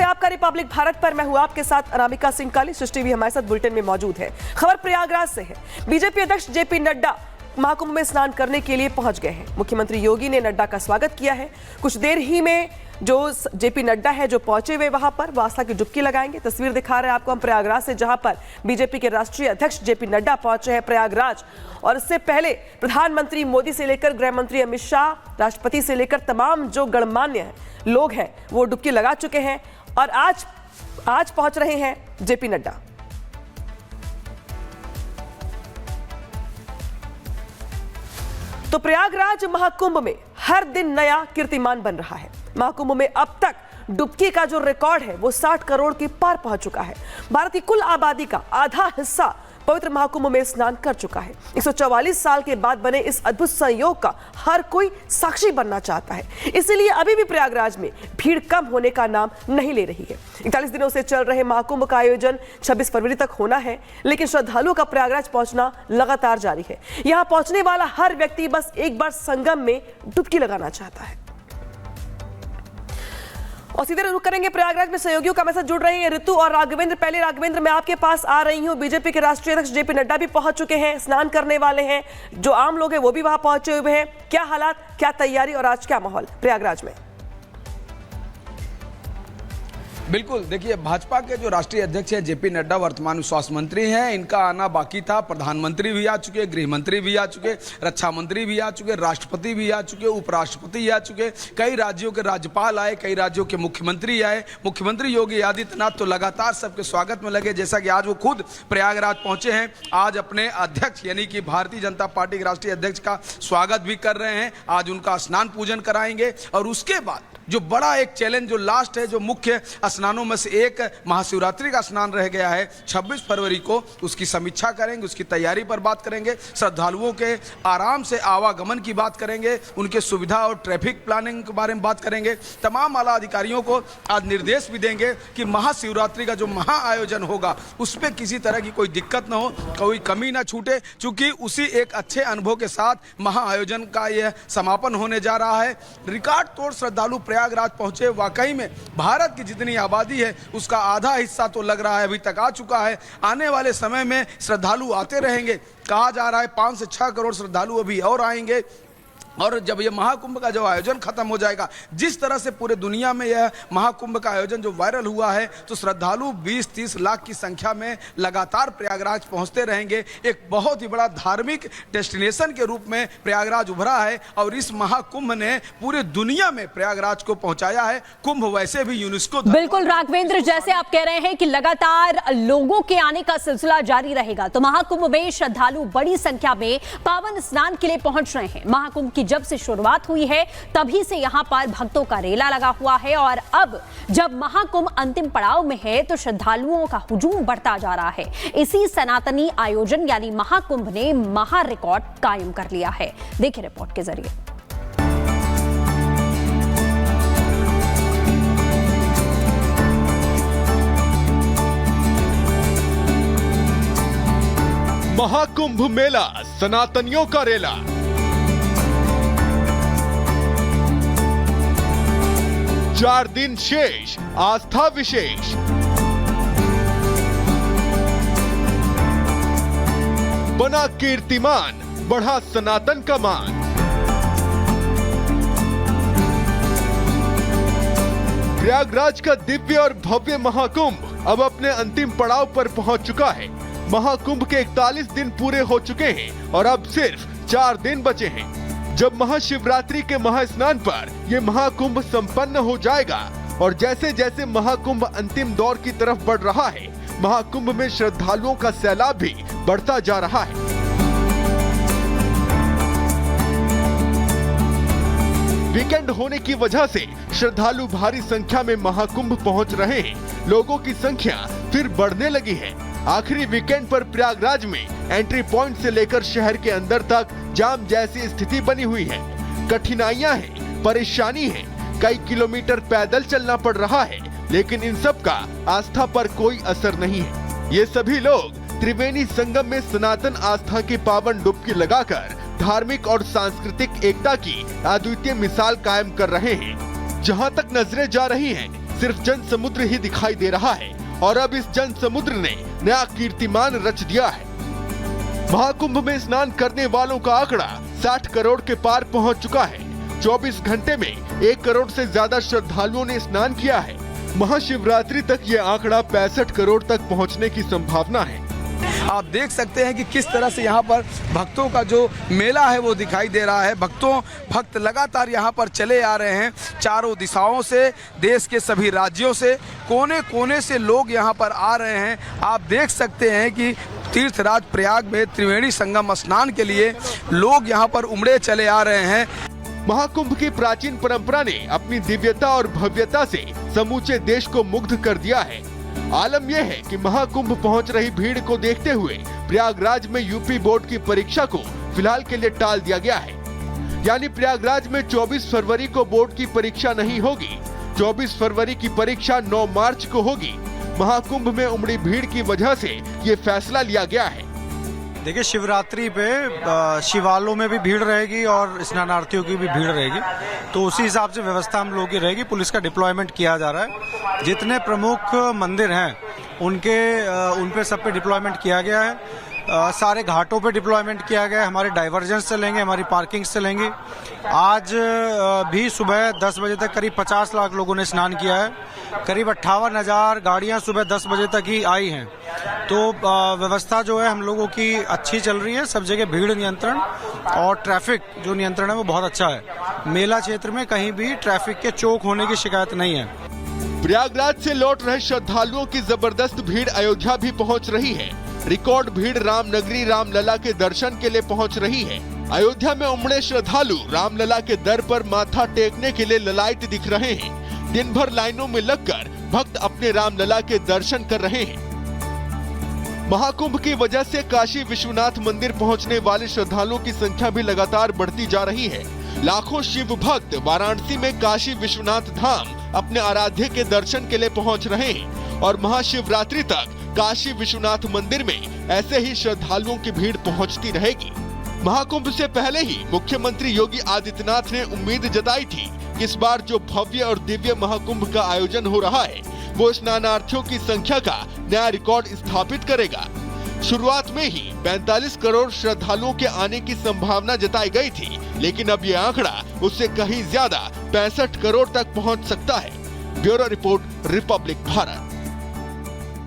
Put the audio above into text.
है आपका रिपब्लिक भारत पर। मैं हूं आपके साथ अनामिका सिंह काली। सृष्टि भी हमारे साथ बुलेटिन में मौजूद है। खबर प्रयागराज से है। बीजेपी अध्यक्ष जेपी नड्डा महाकुंभ में स्नान करने के लिए पहुंच गए हैं। मुख्यमंत्री योगी ने नड्डा का स्वागत किया है। कुछ देर ही में जो जेपी नड्डा है जो पहुंचे हुए वहां पर आस्था की डुबकी लगाएंगे। तस्वीर दिखा रहे हैं आपको हम प्रयागराज से, जहां पर बीजेपी के राष्ट्रीय अध्यक्ष जेपी नड्डा पहुंचे हैं प्रयागराज। और इससे पहले प्रधानमंत्री मोदी से लेकर गृह मंत्री अमित शाह, राष्ट्रपति से लेकर तमाम जो गणमान्य लोग हैं वो डुबकी लगा चुके हैं और आज पहुंच रहे हैं जेपी नड्डा। तो प्रयागराज महाकुंभ में हर दिन नया कीर्तिमान बन रहा है। महाकुंभ में अब तक डुबकी का जो रिकॉर्ड है वो 60 करोड़ के पार पहुंच चुका है। भारत की कुल आबादी का आधा हिस्सा पवित्र महाकुंभ में स्नान कर चुका है। 144 साल के बाद बने इस अद्भुत संयोग का हर कोई साक्षी बनना चाहता है। इसीलिए अभी भी प्रयागराज में भीड़ कम होने का नाम नहीं ले रही है। 41 दिनों से चल रहे महाकुंभ का आयोजन 26 फरवरी तक होना है, लेकिन श्रद्धालुओं का प्रयागराज पहुंचना लगातार जारी है। यहां पहुंचने वाला हर व्यक्ति बस एक बार संगम में डुबकी लगाना चाहता है। और सीधे रुक करेंगे प्रयागराज में। सहयोगियों का मैसेज जुड़ रहे हैं ऋतु और राघवेंद्र। पहले राघवेंद्र, मैं आपके पास आ रही हूं। बीजेपी के राष्ट्रीय अध्यक्ष जेपी नड्डा भी पहुंच चुके हैं, स्नान करने वाले हैं। जो आम लोग हैं वो भी वहां पहुंचे हुए हैं। क्या हालात, क्या तैयारी और आज क्या माहौल प्रयागराज में? बिल्कुल, देखिए भाजपा के जो राष्ट्रीय अध्यक्ष हैं जेपी नड्डा वर्तमान स्वास्थ्य मंत्री हैं। इनका आना बाकी था। प्रधानमंत्री भी आ चुके, गृह मंत्री भी आ चुके, रक्षा मंत्री भी आ चुके, राष्ट्रपति भी आ चुके, उपराष्ट्रपति आ चुके, कई राज्यों के राज्यपाल आए, कई राज्यों के मुख्यमंत्री आए। मुख्यमंत्री योगी आदित्यनाथ तो लगातार सबके स्वागत में लगे, जैसा कि आज वो खुद प्रयागराज पहुंचे हैं। आज अपने अध्यक्ष यानी कि भारतीय जनता पार्टी के राष्ट्रीय अध्यक्ष का स्वागत भी कर रहे हैं। आज उनका स्नान पूजन कराएंगे और उसके बाद जो बड़ा एक चैलेंज जो लास्ट है, जो मुख्य स्नानों में से एक महाशिवरात्रि का स्नान रह गया है 26 फरवरी को, उसकी समीक्षा करेंगे, उसकी तैयारी पर बात करेंगे, श्रद्धालुओं के आराम से आवागमन की बात करेंगे, उनके सुविधा और ट्रैफिक प्लानिंग के बारे में बात करेंगे। तमाम आला अधिकारियों को आज निर्देश भी देंगे कि महाशिवरात्रि का जो महा आयोजन होगा उस पर किसी तरह की कोई दिक्कत न हो, कोई कमी ना छूटे, क्योंकि उसी एक अच्छे अनुभव के साथ महा आयोजन का यह समापन होने जा रहा है। रिकॉर्ड तोड़ श्रद्धालु प्रयागराज पहुंचे। वाकई में भारत की जितनी आबादी है उसका आधा हिस्सा तो लग रहा है अभी तक आ चुका है। आने वाले समय में श्रद्धालु आते रहेंगे। कहा जा रहा है 5 से 6 करोड़ श्रद्धालु अभी और आएंगे। और जब ये महाकुंभ का जो आयोजन खत्म हो जाएगा, जिस तरह से पूरे दुनिया में यह महाकुंभ का आयोजन जो वायरल हुआ है, तो श्रद्धालु 20-30 लाख की संख्या में लगातार प्रयागराज पहुंचते रहेंगे। एक बहुत ही बड़ा धार्मिक डेस्टिनेशन के रूप में प्रयागराज उभरा है और इस महाकुंभ ने पूरे दुनिया में प्रयागराज को पहुंचाया है। कुंभ वैसे भी यूनेस्को। बिल्कुल राघवेंद्र, जैसे आप कह रहे हैं कि लगातार लोगों के आने का सिलसिला जारी रहेगा, तो महाकुंभ में श्रद्धालु बड़ी संख्या में पावन स्नान के लिए पहुंच रहे हैं। महाकुंभ जब से शुरुआत हुई है तभी से यहां पर भक्तों का रेला लगा हुआ है और अब जब महाकुंभ अंतिम पड़ाव में है तो श्रद्धालुओं का हुजूम बढ़ता जा रहा है। इसी सनातनी आयोजन यानी महाकुंभ ने महा रिकॉर्ड कायम कर लिया है। देखिए रिपोर्ट के जरिए। महाकुंभ मेला, सनातनियों का रेला। चार दिन शेष, आस्था विशेष। बना कीर्तिमान, बढ़ा सनातन का मान। प्रयागराज का दिव्य और भव्य महाकुंभ अब अपने अंतिम पड़ाव पर पहुंच चुका है। महाकुंभ के 41 दिन पूरे हो चुके हैं और अब सिर्फ 4 दिन बचे हैं। जब महाशिवरात्रि के महास्नान पर यह महाकुंभ संपन्न हो जाएगा और जैसे जैसे महाकुंभ अंतिम दौर की तरफ बढ़ रहा है, महाकुंभ में श्रद्धालुओं का सैलाब भी बढ़ता जा रहा है। वीकेंड होने की वजह से श्रद्धालु भारी संख्या में महाकुंभ पहुंच रहे हैं। लोगों की संख्या फिर बढ़ने लगी है। आखिरी वीकेंड पर प्रयागराज में एंट्री पॉइंट से लेकर शहर के अंदर तक जाम जैसी स्थिति बनी हुई है। कठिनाइयां हैं, परेशानी है, कई किलोमीटर पैदल चलना पड़ रहा है, लेकिन इन सब का आस्था पर कोई असर नहीं है। ये सभी लोग त्रिवेणी संगम में सनातन आस्था की पावन डुबकी लगाकर धार्मिक और सांस्कृतिक एकता की अद्वितीय मिसाल कायम कर रहे हैं। जहां तक नजरें जा रही हैं, सिर्फ जन समुद्र ही दिखाई दे रहा है और अब इस जन समुद्र ने नया कीर्तिमान रच दिया है। महाकुंभ में स्नान करने वालों का आंकड़ा 60 करोड़ के पार पहुंच चुका है। 24 घंटे में 1 करोड़ से ज्यादा श्रद्धालुओं ने स्नान किया है। महाशिवरात्रि तक ये आंकड़ा 65 करोड़ तक पहुंचने की संभावना है। आप देख सकते हैं कि किस तरह से यहाँ पर भक्तों का जो मेला है वो दिखाई दे रहा है। भक्त लगातार यहाँ पर चले आ रहे हैं। चारों दिशाओं से, देश के सभी राज्यों से, कोने कोने से लोग यहाँ पर आ रहे हैं। आप देख सकते हैं कि तीर्थराज प्रयाग में त्रिवेणी संगम स्नान के लिए लोग यहाँ पर उमड़े चले आ रहे हैं। महाकुंभ की प्राचीन परंपरा ने अपनी दिव्यता और भव्यता से समूचे देश को मुग्ध कर दिया है। आलम यह है कि महाकुंभ पहुंच रही भीड़ को देखते हुए प्रयागराज में यूपी बोर्ड की परीक्षा को फिलहाल के लिए टाल दिया गया है। यानी प्रयागराज में 24 फरवरी को बोर्ड की परीक्षा नहीं होगी। 24 फरवरी की परीक्षा 9 मार्च को होगी। महाकुंभ में उमड़ी भीड़ की वजह से ये फैसला लिया गया है। देखिए, शिवरात्रि पे शिवालयों में भी भीड़ रहेगी और स्नानार्थियों की भी भीड़ रहेगी, तो उसी हिसाब से व्यवस्था हम लोगों की रहेगी। पुलिस का डिप्लॉयमेंट किया जा रहा है। जितने प्रमुख मंदिर हैं उन पे सब पे डिप्लॉयमेंट किया गया है। सारे घाटों पे डिप्लॉयमेंट किया गया है। हमारे डाइवर्जेंस से लेंगे, हमारी पार्किंग से लेंगे। आज भी सुबह 10 बजे तक करीब 50 लाख लोगों ने स्नान किया है। करीब 58,000 गाड़ियां सुबह 10 बजे तक ही आई हैं। तो व्यवस्था जो है हम लोगों की अच्छी चल रही है। सब जगह भीड़ नियंत्रण और ट्रैफिक जो नियंत्रण है वो बहुत अच्छा है। मेला क्षेत्र में कहीं भी ट्रैफिक के चौक होने की शिकायत नहीं है। प्रयागराज से लौट रहे श्रद्धालुओं की जबरदस्त भीड़ अयोध्या भी पहुंच रही है। रिकॉर्ड भीड़ रामनगरी रामलला के दर्शन के लिए पहुंच रही है। अयोध्या में उमड़े श्रद्धालु रामलला के दर पर माथा टेकने के लिए ललायत दिख रहे हैं। दिन भर लाइनों में लगकर भक्त अपने रामलला के दर्शन कर रहे हैं। महाकुंभ की वजह से काशी विश्वनाथ मंदिर पहुंचने वाले श्रद्धालुओं की संख्या भी लगातार बढ़ती जा रही है। लाखों शिव भक्त वाराणसी में काशी विश्वनाथ धाम अपने आराध्य के दर्शन के लिए पहुंच रहे हैं और महाशिवरात्रि तक काशी विश्वनाथ मंदिर में ऐसे ही श्रद्धालुओं की भीड़ पहुंचती रहेगी। महाकुंभ से पहले ही मुख्यमंत्री योगी आदित्यनाथ ने उम्मीद जताई थी कि इस बार जो भव्य और दिव्य महाकुंभ का आयोजन हो रहा है वो स्नानार्थियों की संख्या का नया रिकॉर्ड स्थापित करेगा। शुरुआत में ही 45 करोड़ श्रद्धालुओं के आने की संभावना जताई गई थी, लेकिन अब ये आंकड़ा उससे कहीं ज्यादा 65 करोड़ तक पहुंच सकता है। Bureau report, Republic Bharat.